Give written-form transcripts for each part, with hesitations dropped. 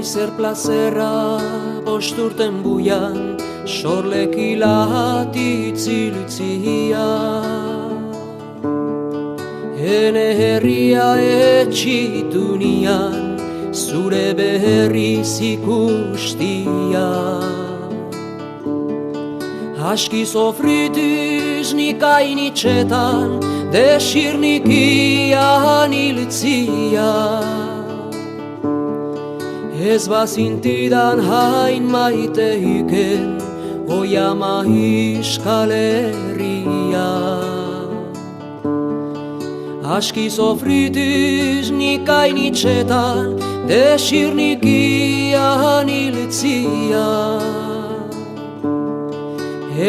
Zer plazerra bosturten buian, sorlekilat itziltzia. Hene herria etxitu nian, zure berriz ikustia. Aski sofritiz nik ainitxetan, desirnikian iltzia. Ez bazintidan hain maite iken, oiama iskaleria. Aski sofritiz nik ainitxetan, desirnikian iltzia.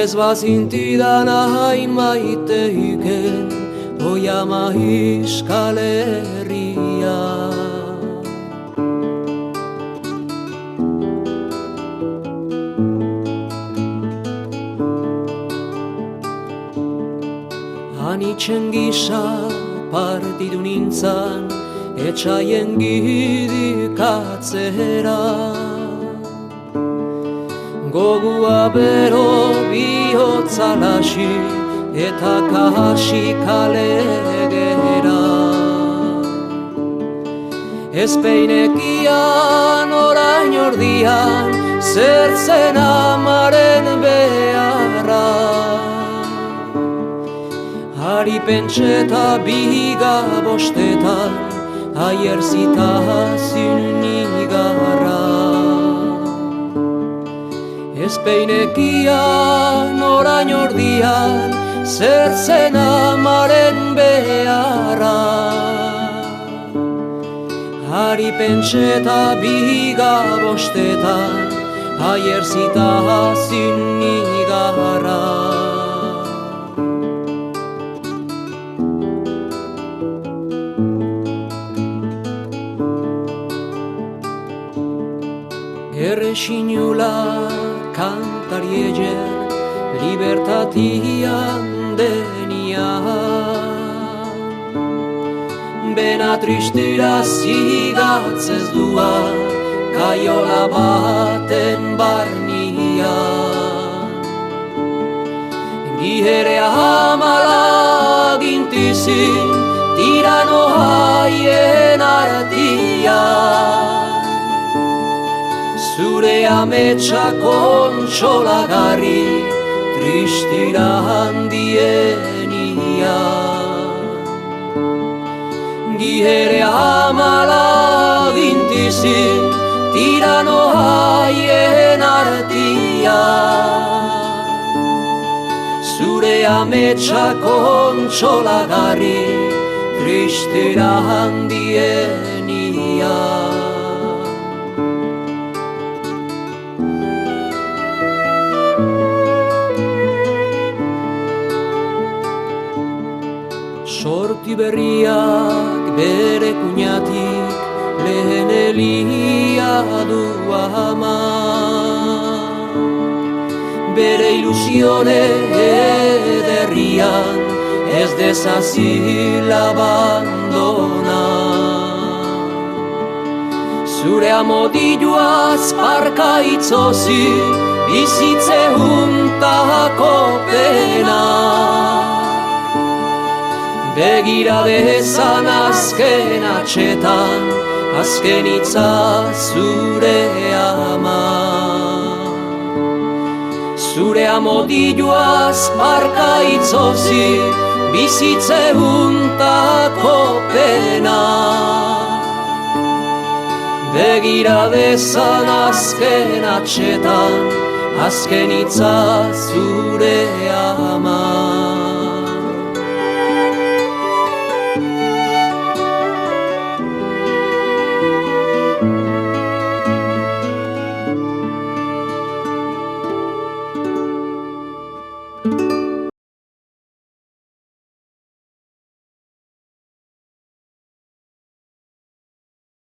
Ez bazintidan hain maite iken, oiama iskaleria. Anitzen gisa partidu nintzan, etxaien gidikatzera. Gogua bero bihotza lasi, eta kasi kalegera. Ez peinekian orain ordian, zertzen amaren beharra. Hari pentseta biga bostetan, aier zitazin nigarra. Ez peinekian orain ordian, zertzen amaren beharra. Hari pentseta biga bostetan, aier zitazin nigarra. Erresinula kantari eger, libertatian denia. Bena tristira zigatzez dua, kaiola baten barnia. Giherea hamala gintizin, tirano haien artia. Zure ametsa kontsolagarri, tristira handienia. Gihere amala gintizin, tirano haien artia. Zure ametsa kontsolagarri, tristira handienia. Sorti berriak bere kuñatik, lehen elia du ama. Bere ilusione ederrian, ez dezazil abandona. Zure amodilloaz parka itzozi, bizitze juntako pena. Begira dezan azken atxetan, azken itza zure ama. Zure amodilloaz parka itzozi, bizitze juntako pena. Begira dezan azken atxetan, azken itza zure